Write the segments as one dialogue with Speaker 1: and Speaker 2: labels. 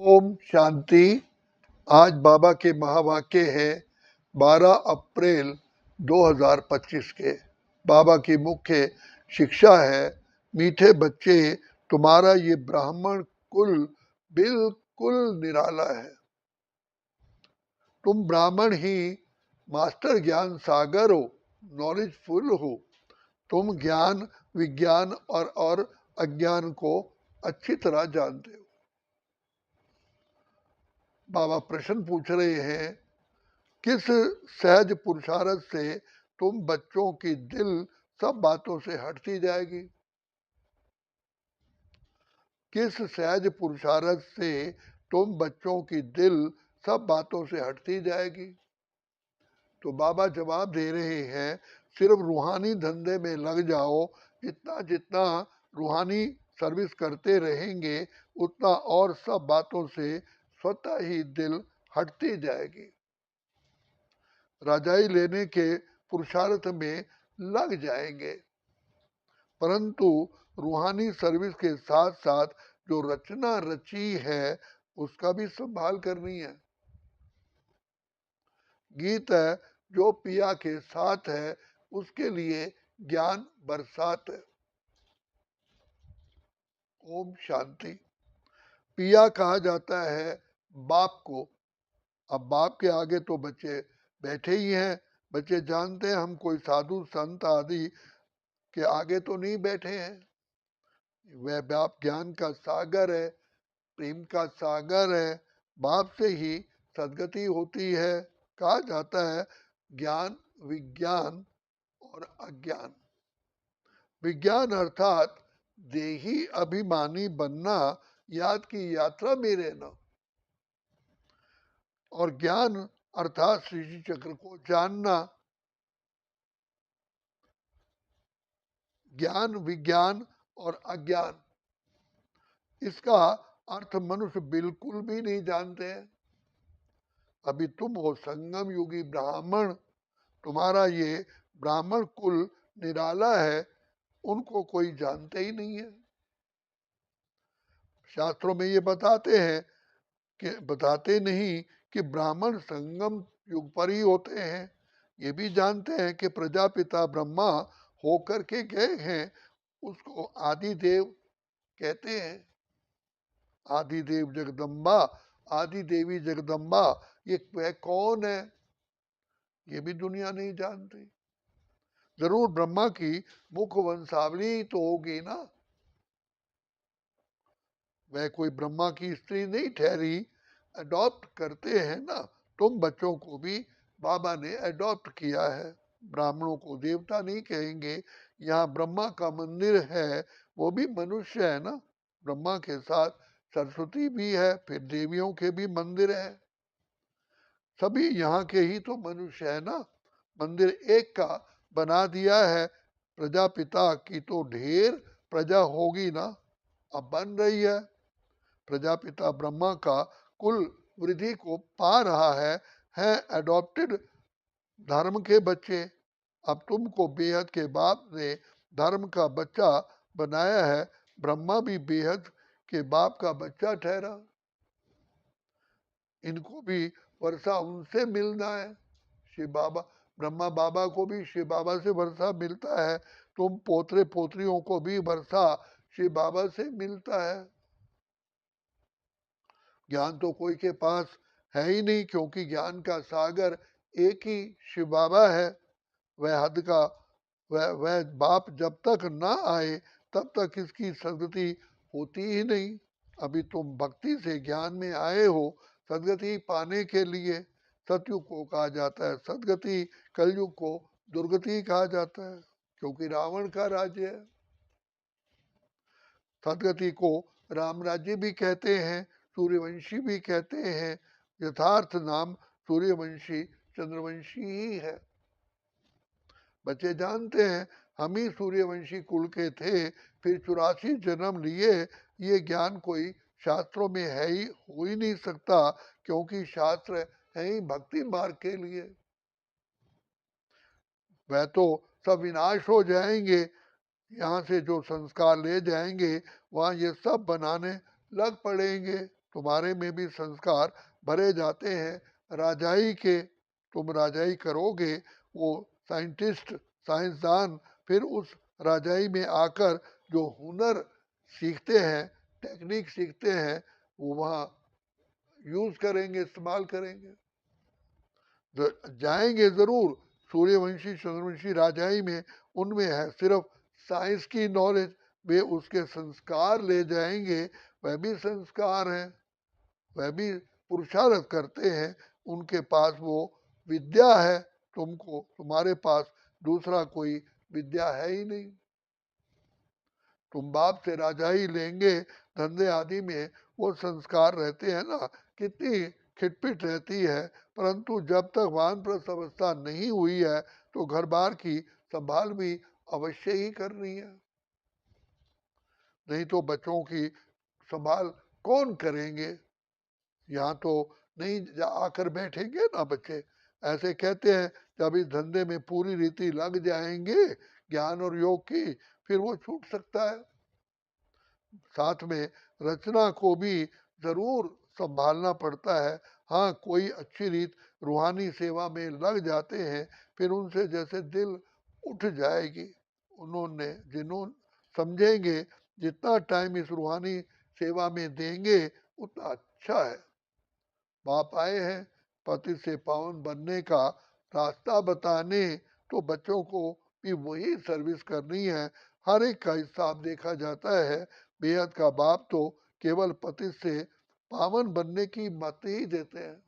Speaker 1: ओम शांति। आज बाबा के महावाक्य हैं 12 अप्रैल 2025 के। बाबा की मुख्य शिक्षा है, मीठे बच्चे, तुम्हारा ये ब्राह्मण कुल बिल्कुल निराला है। तुम ब्राह्मण ही मास्टर ज्ञान सागर हो, नॉलेजफुल हो। तुम ज्ञान, विज्ञान और अज्ञान को अच्छी तरह जानते हो। बाबा प्रश्न पूछ रहे हैं, किस सहज पुरुषार्थ से तुम बच्चों की दिल सब बातों से हटती जाएगी? किस सहज पुरुषार्थ से तुम बच्चों की दिल सब बातों से हटती जाएगी? तो बाबा जवाब दे रहे हैं, सिर्फ रूहानी धंधे में लग जाओ। जितना जितना रूहानी सर्विस करते रहेंगे उतना और सब बातों से स्वतः ही दिल हटती जाएगी। राजाई लेने के पुरुषार्थ में लग जाएंगे, परंतु रूहानी सर्विस के साथ साथ जो रचना रची है उसका भी संभाल करनी है। गीत है जो पिया के साथ है, उसके लिए ज्ञान बरसात है। ओम शांति। पिया कहा जाता है बाप को। अब बाप के आगे तो बच्चे बैठे ही हैं। बच्चे जानते हैं हम कोई साधु संत आदि के आगे तो नहीं बैठे हैं। वह बाप ज्ञान का सागर है, प्रेम का सागर है। बाप से ही सदगति होती है। कहा जाता है ज्ञान, विज्ञान और अज्ञान। विज्ञान अर्थात देही अभिमानी बनना, याद की यात्रा में रहना। और ज्ञान अर्थात सृष्टि चक्र को जानना। ज्ञान, विज्ञान और अज्ञान, इसका अर्थ मनुष्य बिल्कुल भी नहीं जानते हैं। अभी तुम हो संगम युगी ब्राह्मण, तुम्हारा ये ब्राह्मण कुल निराला है, उनको कोई जानते ही नहीं है। शास्त्रों में ये बताते नहीं कि ब्राह्मण संगम युग पर ही होते हैं। ये भी जानते हैं कि प्रजापिता ब्रह्मा होकर के गए हैं, उसको आदि देव कहते हैं। आदि देव जगदम्बा, आदि देवी जगदम्बा, ये वह कौन है ये भी दुनिया नहीं जानती। जरूर ब्रह्मा की मुख वंशावली तो होगी ना। वह कोई ब्रह्मा की स्त्री नहीं ठहरी। अडॉप्ट करते हैं ना। तुम बच्चों को भी बाबा ने अडॉप्ट किया है। ब्राह्मणों को देवता नहीं कहेंगे। यहाँ ब्रह्मा का मंदिर है, वो भी मनुष्य है ना। ब्रह्मा के साथ सरस्वती भी है, फिर देवियों के भी मंदिर है। सभी यहाँ के ही तो मनुष्य है ना। मंदिर एक का बना दिया है। प्रजापिता की तो ढेर प्रजा होगी ना, अब बन रही है। प्रजापिता ब्रह्मा का कुल वृद्धि को पा रहा है एडॉप्टेड धर्म के बच्चे। अब तुमको बेहद के बाप ने धर्म का बच्चा बनाया है। ब्रह्मा भी बेहद के बाप का बच्चा ठहरा। इनको भी वर्षा उनसे मिलना है। शिव बाबा, ब्रह्मा बाबा को भी शिव बाबा से वर्षा मिलता है। तुम पोतरे पोतरियों को भी वर्षा शिव बाबा से मिलता है। ज्ञान तो कोई के पास है ही नहीं, क्योंकि ज्ञान का सागर एक ही शिव बाबा है। वह हद का वह बाप जब तक ना आए तब तक इसकी सदगति होती ही नहीं। अभी तुम भक्ति से ज्ञान में आए हो सदगति पाने के लिए। सतयुग को कहा जाता है सदगति, कलयुग को दुर्गति कहा जाता है, क्योंकि रावण का राज्य है। सदगति को राम राज्य भी कहते हैं, सूर्यवंशी भी कहते हैं। यथार्थ नाम सूर्यवंशी चंद्रवंशी ही है। बच्चे जानते हैं हम ही सूर्यवंशी कुल के थे, फिर 84 जन्म लिए। ये ज्ञान कोई शास्त्रों में है ही, हो ही नहीं सकता, क्योंकि शास्त्र है ही भक्ति मार्ग के लिए। वह तो सब विनाश हो जाएंगे। यहाँ से जो संस्कार ले जाएंगे वहाँ ये सब बनाने लग पड़ेंगे। तुम्हारे में भी संस्कार भरे जाते हैं राजाई के। तुम राजाई करोगे, वो साइंटिस्ट, साइंसदान फिर उस राजाई में आकर जो हुनर सीखते हैं, टेक्निक सीखते हैं, वो वहाँ यूज करेंगे, इस्तेमाल करेंगे। जाएंगे जरूर सूर्यवंशी चंद्रवंशी राजाई में, उनमें है सिर्फ साइंस की नॉलेज, वे उसके संस्कार ले जाएंगे, वह भी संस्कार हैं, वह भी पुरुषार्थ करते हैं, उनके पास वो विद्या है, तुमको तुम्हारे पास दूसरा कोई विद्या है ही नहीं। तुम बाप से राजा ही लेंगे, धंधे आदि में वो संस्कार रहते हैं ना, कितनी खिटपिट रहती है, परंतु जब तक वानप्रस्थ अवस्था नहीं हुई है तो घर बार की संभाल भी अवश्य ही करनी है, नहीं तो बच्चों की संभाल कौन करेंगे। यहाँ तो नहीं आकर बैठेंगे ना बच्चे, ऐसे कहते हैं जब इस धंधे में पूरी रीति लग जाएंगे ज्ञान और योग की, फिर वो छूट सकता है। साथ में रचना को भी जरूर संभालना पड़ता है। हाँ, कोई अच्छी रीत रूहानी सेवा में लग जाते हैं, फिर उनसे जैसे दिल उठ जाएगी। उन्होंने जिन्होंने समझेंगे जितना टाइम इस रूहानी सेवा में देंगे उतना अच्छा है। बाप आए हैं पति से पावन बनने का रास्ता बताने, तो बच्चों को भी वही सर्विस करनी है। हर एक का हिसाब देखा जाता है। बेहद का बाप तो केवल पति से पावन बनने की मत ही देते हैं,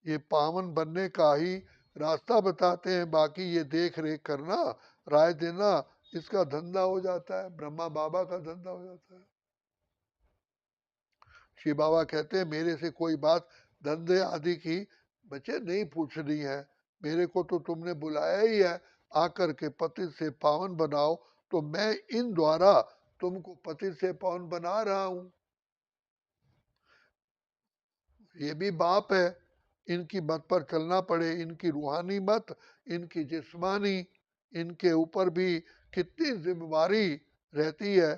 Speaker 1: ये पावन बनने का ही रास्ता बताते हैं, बाकी ये देख रेख करना, राय देना, इसका धंधा हो जाता है, ब्रह्मा बाबा का धंधा हो जाता है। शिव बाबा कहते हैं मेरे से कोई बात धंधे आदि की बच्चे नहीं पूछनी है, मेरे को तो तुमने बुलाया ही है आकर के पति से पावन बनाओ, तो मैं इन द्वारा तुमको पति से पावन बना रहा हूं। ये भी बाप है, इनकी मत पर चलना पड़े, इनकी रूहानी मत, इनकी जिस्मानी, इनके ऊपर भी कितनी जिम्मेवारी रहती है।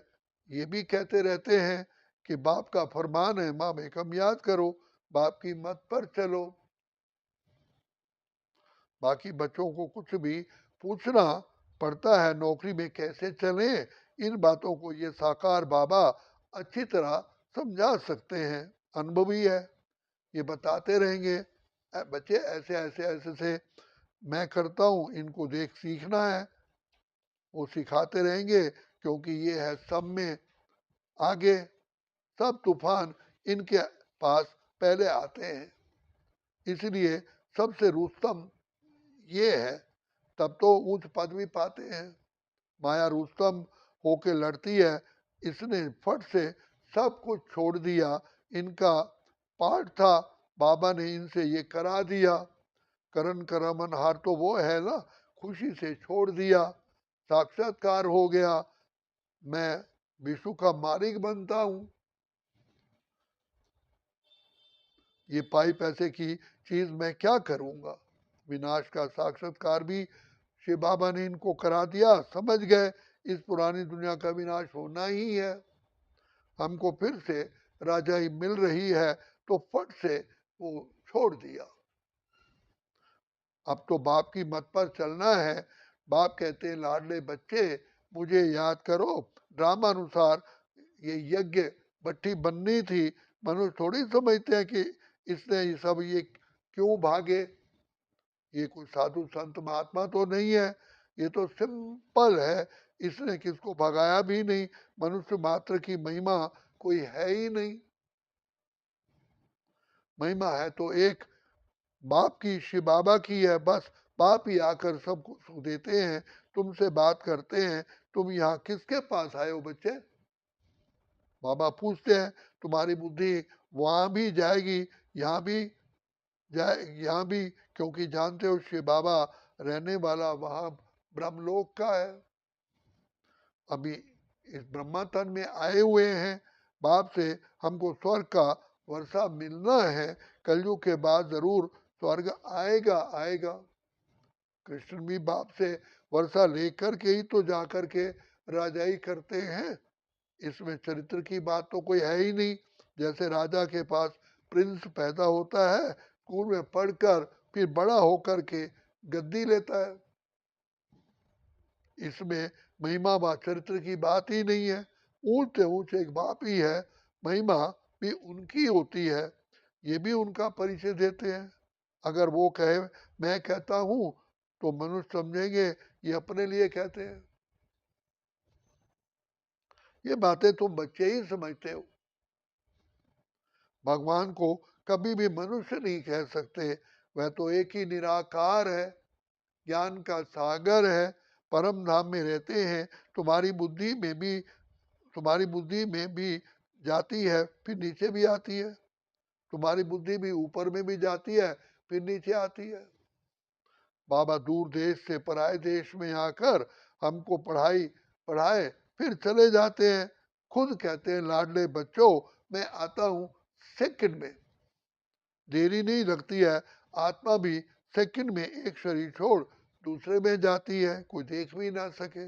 Speaker 1: ये भी कहते रहते हैं कि बाप का फरमान है माँ बेकम याद करो, बाप की मत पर चलो। बाकी बच्चों को कुछ भी पूछना पड़ता है नौकरी में कैसे चले, इन बातों को ये साकार बाबा अच्छी तरह समझा सकते हैं, अनुभवी है, ये बताते रहेंगे बच्चे ऐसे ऐसे ऐसे से मैं करता हूँ, इनको देख सीखना है, वो सिखाते रहेंगे, क्योंकि ये है सब में आगे, सब तूफान इनके पास पहले आते हैं, इसलिए सबसे रुस्तम ये है, तब तो ऊंच पद भी पाते हैं। माया रुस्तम होके लड़ती है, इसने फट से सब कुछ छोड़ दिया, इनका पाठ था, बाबा ने इनसे ये करा दिया, करण करमन हार तो वो है ना, खुशी से छोड़ दिया, साक्षात्कार हो गया, मैं विश्व का मालिक बनता हूँ। ये पाई पैसे की चीज मैं क्या करूँगा। विनाश का साक्षात्कार भी शिव बाबा ने इनको करा दिया, समझ गए इस पुरानी दुनिया का विनाश होना ही है, हमको फिर से राजाई मिल रही है, तो फट से वो छोड़ दिया। अब तो बाप की मत पर चलना है। बाप कहते हैं लाडले बच्चे मुझे याद करो, ड्रामा अनुसार ये यज्ञ भट्टी बननी थी, मनुष्य थोड़ी समझते हैं कि इसने ये सब ये क्यों भागे, ये कोई साधु संत महात्मा तो नहीं है, ये तो सिंपल है, इसने किसको भगाया भी नहीं, मनुष्य मात्र की महिमा कोई है ही नहीं, महिमा है तो एक बाप की, शिव बाबा की है, बस बाप ही आकर सबको सुख देते हैं, तुमसे बात करते हैं, तुम यहाँ किसके पास आए हो बच्चे, बाबा पूछते हैं, तुम्हारी बुद्धि वहां भी जाएगी, यहाँ भी जाए, यहाँ भी, क्योंकि जानते हो शिव बाबा रहने वाला वहां ब्रह्मलोक का है, अभी इस ब्रह्मा तन में आए हुए हैं, बाप से हमको स्वर्ग का वर्षा मिलना है, कलयुग के बाद जरूर स्वर्ग आएगा आएगा। कृष्ण भी बाप से वर्षा लेकर के ही तो जाकर के राजाई करते हैं, इसमें चरित्र की बात तो कोई है ही नहीं, जैसे राजा के पास प्रिंस पैदा होता है, स्कूल में पढ़कर फिर बड़ा होकर के गद्दी लेता है। इसमें महिमा व चरित्र की बात ही नहीं है। ऊंचे ऊंचे एक बाप ही है, महिमा भी उनकी होती है, ये भी उनका परिचय देते हैं। अगर वो कहे मैं कहता हूं तो मनुष्य समझेंगे ये अपने लिए कहते हैं। ये बातें तुम बच्चे ही समझते हो। भगवान को कभी भी मनुष्य नहीं कह सकते, वह तो एक ही निराकार है, ज्ञान का सागर है, परम धाम में रहते हैं। तुम्हारी बुद्धि में भी तुम्हारी बुद्धि में भी जाती है, फिर नीचे भी आती है। तुम्हारी बुद्धि भी ऊपर में भी जाती है, फिर नीचे आती है। बाबा दूर देश से पराए देश में आकर हमको पढ़ाए फिर चले जाते हैं। खुद कहते हैं लाडले बच्चों, मैं आता हूँ सेकंड में। देरी नहीं लगती है। आत्मा भी सेकंड में एक शरीर छोड़ दूसरे में जाती है, कोई देख भी ना सके।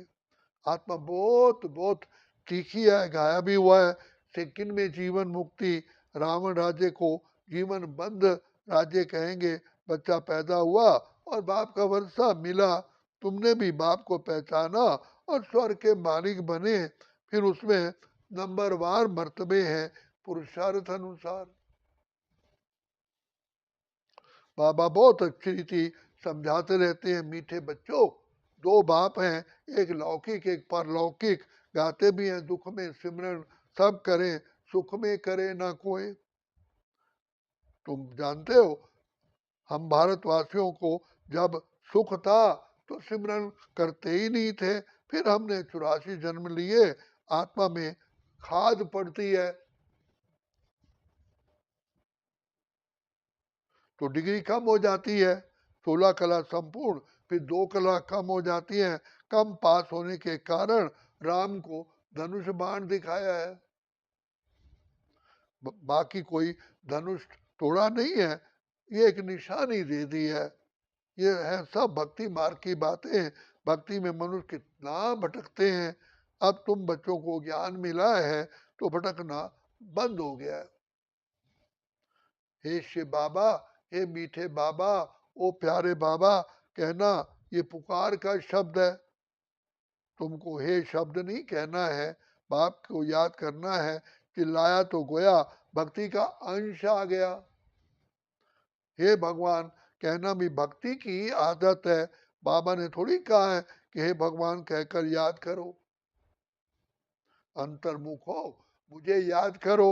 Speaker 1: आत्मा बहुत बहुत तीखी है, गाया भी हुआ है। सेकंड में जीवन मुक्ति, रावण राज्य को जीवन बंद राज्य कहेंगे। बच्चा पैदा हुआ और बाप का वर्षा मिला, तुमने भी बाप को पहचाना और स्वर्ग के मालिक बने। फिर उसमें नंबरवार मर्तबे हैं पुरुषार्थ अनुसार। बाबा बहुत अच्छी रीति समझाते रहते हैं, मीठे बच्चों, दो बाप हैं, एक लौकिक एक परलौकिक। गाते भी हैं दुख में सिमरन सब करें, सुख में करे ना कोई। तुम जानते हो हम भारतवासियों को जब सुख था तो सिमरन करते ही नहीं थे। फिर हमने 84 जन्म लिए, आत्मा में खाद पड़ती है तो डिग्री कम हो जाती है। 16 कला संपूर्ण, फिर 2 कला कम हो जाती है। कम पास होने के कारण राम को धनुष बाण दिखाया है, बाकी कोई धनुष तोड़ा नहीं है, ये एक निशानी दे दी है। ये है सब भक्ति मार्ग की बातें। भक्ति में मनुष्य कितना भटकते हैं। अब तुम बच्चों को ज्ञान मिला है तो भटकना बंद हो गया है। हे शिव बाबा, हे मीठे बाबा, ओ प्यारे बाबा कहना, ये पुकार का शब्द है। तुमको हे शब्द नहीं कहना है, बाप को याद करना है। चिल्लाया तो गोया, भक्ति का अंश आ गया। हे भगवान कहना भी भक्ति की आदत है। बाबा ने थोड़ी कहा है कि हे भगवान कहकर याद करो। अंतर्मुख हो, मुझे याद करो।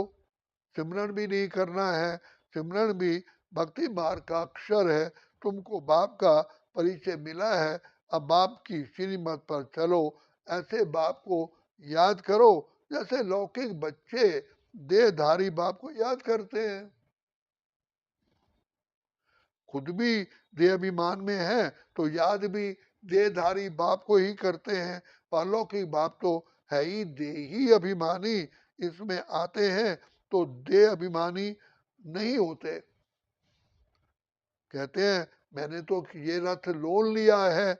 Speaker 1: सिमरन भी नहीं करना है, सिमरन भी भक्ति मार्ग का अक्षर है। तुमको बाप का परिचय मिला है, अब बाप की श्रीमत पर चलो। ऐसे बाप को याद करो जैसे लौकिक बच्चे देहधारी बाप को याद करते हैं। खुद भी देह अभिमान में है तो याद भी देहधारी बाप को ही करते हैं। परलौकिक बाप तो है ही देही अभिमानी, इसमें आते हैं तो देह अभिमानी नहीं होते। कहते हैं मैंने तो ये रथ लोन लिया है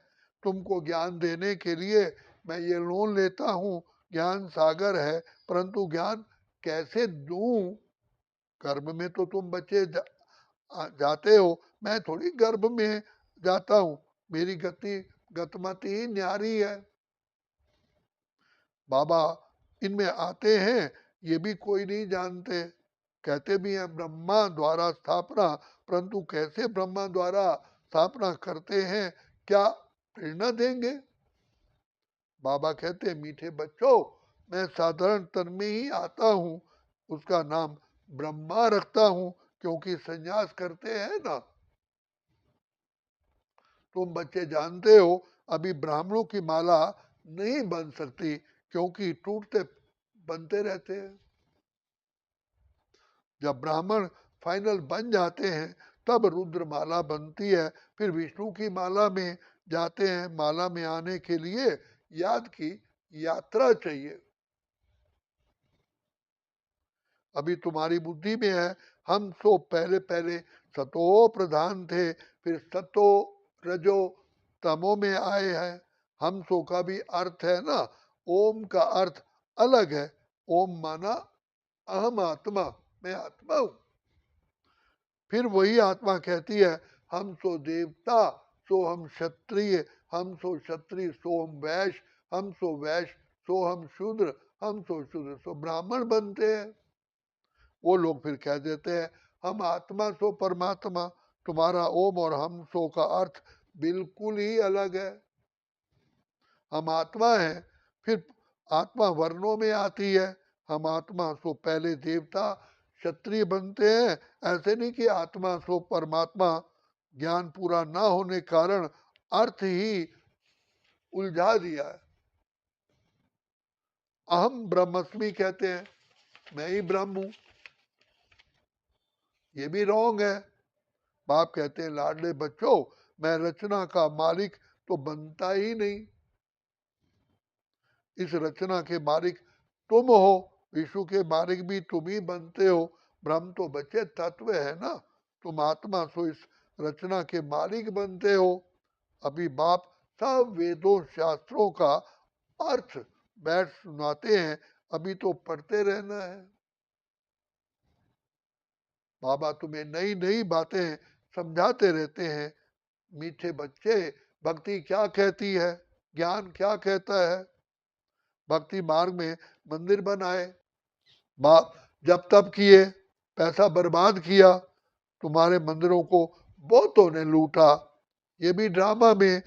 Speaker 1: तुमको ज्ञान देने के लिए, मैं ये लोन लेता हूँ। ज्ञान सागर है, परंतु ज्ञान कैसे दूं? गर्भ में तो तुम बच्चे जाते हो, मैं थोड़ी गर्भ में जाता हूँ। मेरी गतिमति ही न्यारी है। बाबा इनमें आते हैं, ये भी कोई नहीं जानते। कहते भी हैं ब्रह्मा द्वारा स्थापना, परंतु कैसे ब्रह्मा द्वारा स्थापना करते हैं, क्या प्रेरणा देंगे? बाबा कहते हैं मीठे बच्चों, मैं साधारण तन में ही आता हूँ, उसका नाम ब्रह्मा रखता हूँ, क्योंकि संन्यास करते हैं ना। तुम बच्चे जानते हो अभी ब्राह्मणों की माला नहीं बन सकती, क्योंकि टूटते बनते रहते हैं। जब ब्राह्मण फाइनल बन जाते हैं तब रुद्र माला बनती है, फिर विष्णु की माला में जाते हैं। माला में आने के लिए याद की यात्रा चाहिए। अभी तुम्हारी बुद्धि में है, हम सो पहले पहले सतो प्रधान थे, फिर सतो रजो तमो में आए हैं। हम सो का भी अर्थ है ना, ओम का अर्थ अलग है। ओम माना अहम आत्मा, मैं आत्मा हूं। फिर वही आत्मा कहती है हम सो देवता, सो हम क्षत्रिय, हम सो क्षत्रिय, सो हम वैश्य, हम सो वैश्य, सो हम शूद्र, हम सो शूद्र, सो ब्राह्मण बनते हैं। वो लोग फिर कह देते हैं हम आत्मा सो परमात्मा, तुम्हारा ओम और हम सो का अर्थ बिल्कुल ही अलग है। हम आत्मा है, फिर आत्मा वर्णों में आती है। हम आत्मा सो पहले देवता क्षत्रिय बनते हैं, ऐसे नहीं कि आत्मा सो परमात्मा। ज्ञान पूरा ना होने कारण अर्थ ही उलझा दिया है। अहम ब्रह्मस्मि कहते हैं, मैं ही ब्रह्म हूं, ये भी रॉन्ग है। बाप कहते हैं लाडले बच्चों, मैं रचना का मालिक तो बनता ही नहीं, इस रचना के मालिक तुम हो, विश्व के मालिक भी तुम ही बनते हो। ब्रह्म तो बच्चे तत्व है ना, तुम आत्मा सो इस रचना के मालिक बनते हो। अभी बाप सब वेदों शास्त्रों का अर्थ बैठ सुनाते हैं, अभी तो पढ़ते रहना है। बाबा तुम्हें नई नई बातें समझाते रहते हैं। मीठे बच्चे, भक्ति क्या कहती है, ज्ञान क्या कहता है। भक्ति मार्ग में मंदिर बनाए, बाप जब तब किए, पैसा बर्बाद किया, तुम्हारे मंदिरों को बहुतों ने लूटा। ये भी ड्रामा में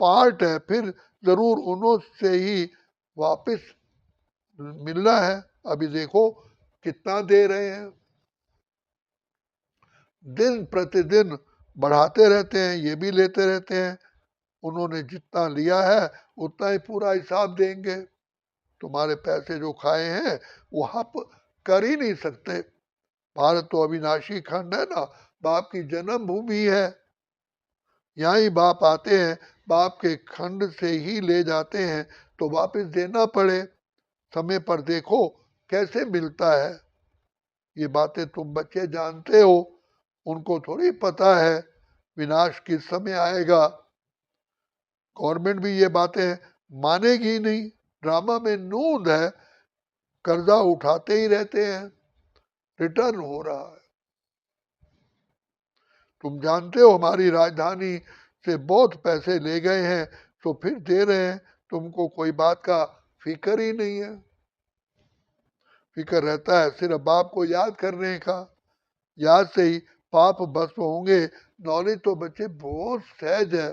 Speaker 1: पार्ट है, फिर जरूर उन्हों से ही वापस मिलना है। अभी देखो कितना दे रहे हैं, दिन प्रतिदिन बढ़ाते रहते हैं, ये भी लेते रहते हैं। उन्होंने जितना लिया है उतना ही पूरा हिसाब देंगे। तुम्हारे पैसे जो खाए हैं वो आप कर ही नहीं सकते। भारत तो अविनाशी खंड है ना, बाप की जन्म भूमि है। यहाँ ही बाप आते हैं, बाप के खंड से ही ले जाते हैं, तो वापस देना पड़े। समय पर देखो कैसे मिलता है। ये बातें तुम बच्चे जानते हो, उनको थोड़ी पता है विनाश किस समय आएगा। गवर्नमेंट भी ये बातें मानेगी नहीं, ड्रामा में नूंद है, कर्जा उठाते ही रहते हैं, रिटर्न हो रहा है। तुम जानते हो हमारी राजधानी से बहुत पैसे ले गए हैं, तो फिर दे रहे हैं, तुमको कोई बात का फिक्र ही नहीं है। फिक्र रहता है सिर्फ बाप को याद करने का, याद से ही पाप भस्म होंगे। नॉलेज तो बच्चे बहुत सहज है,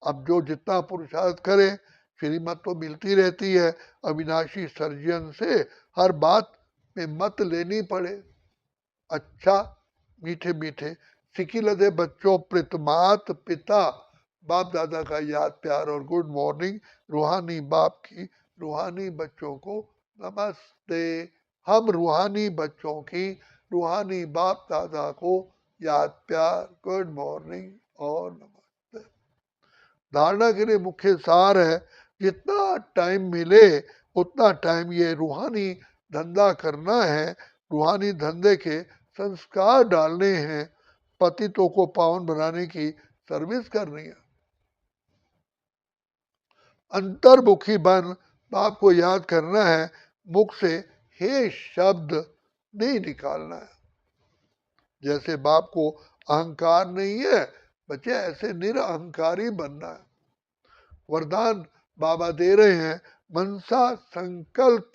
Speaker 1: अब जो जितना पुरुषार्थ करे श्रीमत तो मिलती रहती है। अविनाशी सर्जन से हर बात में मत लेनी पड़े। अच्छा मीठे मीठे सिकी लदे बच्चों, प्रितमात पिता बाप दादा का याद प्यार और गुड मॉर्निंग। रूहानी बाप की रूहानी बच्चों को नमस्ते। हम रूहानी बच्चों की रूहानी बाप दादा को याद प्यार, गुड मॉर्निंग और नमस्ते। धारणा के लिए मुख्य सार है, जितना टाइम मिले उतना टाइम ये रूहानी धंधा करना है, रूहानी धंधे के संस्कार डालने हैं, पतितों को पावन बनाने की सर्विस करनी है। अंतर्मुखी बन बाप को याद करना है, मुख से हे शब्द नहीं निकालना है। जैसे बाप को अहंकार नहीं है बच्चे, ऐसे निरअहकारी बनना है। वरदान बाबा दे रहे हैं, मनसा संकल्प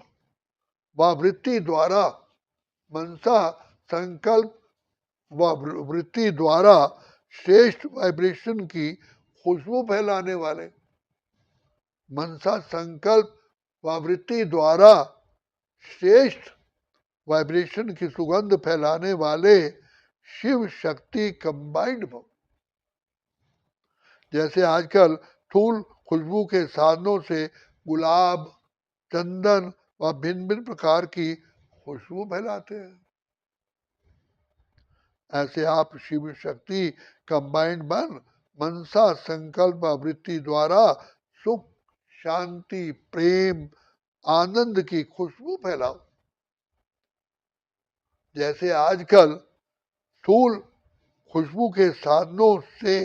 Speaker 1: व वृत्ति द्वारा, मनसा संकल्प व वृत्ति द्वारा श्रेष्ठ वाइब्रेशन की खुशबू फैलाने वाले, मनसा संकल्प व वृत्ति द्वारा श्रेष्ठ वाइब्रेशन की सुगंध फैलाने वाले शिव शक्ति कंबाइंड भव। जैसे आजकल फूल खुशबू के साधनों से गुलाब, चंदन व भिन्न भिन्न प्रकार की खुशबू फैलाते हैं, ऐसे आप शिव शक्ति कंबाइंड बन मनसा संकल्प वृत्ति द्वारा सुख, शांति, प्रेम, आनंद की खुशबू फैलाओ। जैसे आजकल फूल खुशबू के साधनों से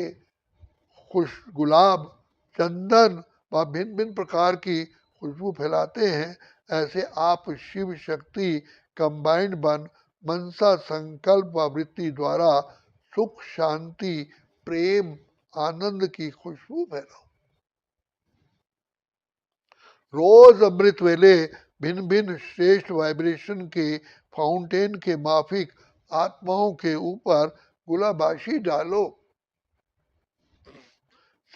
Speaker 1: खुश गुलाब, चंदन व भिन्न भिन्न प्रकार की खुशबू फैलाते हैं, ऐसे आप शिव शक्ति कंबाइंड बन मनसा संकल्प व वृत्ति द्वारा सुख शांति प्रेम आनंद की खुशबू फैलाओ। रोज अमृत वेले भिन्न भिन्न श्रेष्ठ वाइब्रेशन के फाउंटेन के माफिक आत्माओं के ऊपर गुलाबाशी डालो।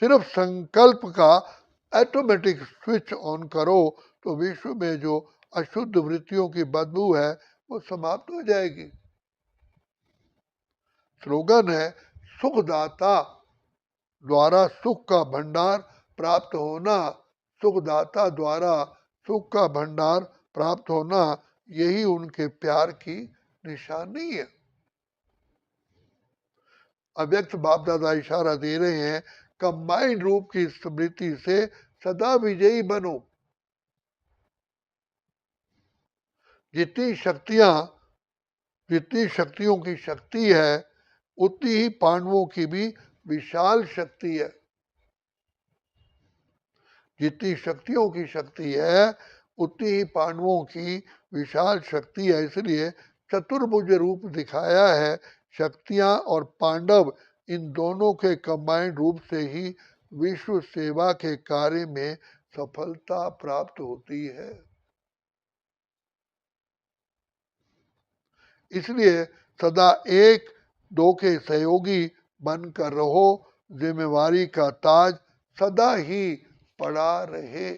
Speaker 1: सिर्फ संकल्प का ऑटोमेटिक स्विच ऑन करो तो विश्व में जो अशुद्ध वृत्तियों की बदबू है वो समाप्त हो जाएगी। स्लोगन है सुखदाता द्वारा सुख का भंडार प्राप्त होना। सुखदाता द्वारा सुख का भंडार प्राप्त होना यही उनके प्यार की निशानी है। अव्यक्त बाप दादा इशारा दे रहे हैं, कंबाइंड रूप की स्मृति से सदा विजयी बनो। जितनी शक्तियां जितनी शक्तियों की शक्ति है उतनी ही पांडवों की भी विशाल शक्ति है। जितनी शक्तियों की शक्ति है उतनी ही पांडवों की विशाल शक्ति है। इसलिए चतुर्भुज रूप दिखाया है। शक्तियां और पांडव इन दोनों के कंबाइंड रूप से ही विश्व सेवा के कार्य में सफलता प्राप्त होती है। इसलिए सदा एक दो के सहयोगी बनकर रहो। जिम्मेवारी का ताज सदा ही पड़ा रहे।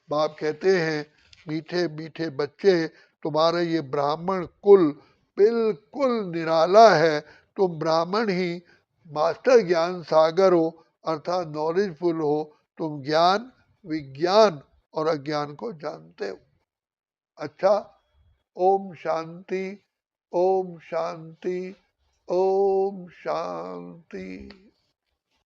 Speaker 1: बाप कहते हैं, मीठे मीठे बच्चे, तुम्हारे ये ब्राह्मण कुल बिल्कुल निराला है। तुम ब्राह्मण ही मास्टर ज्ञान सागर हो, अर्थात नॉलेजफुल हो। तुम ज्ञान विज्ञान और अज्ञान को जानते हो। अच्छा, ओम शांति, ओम शांति, ओम शांति।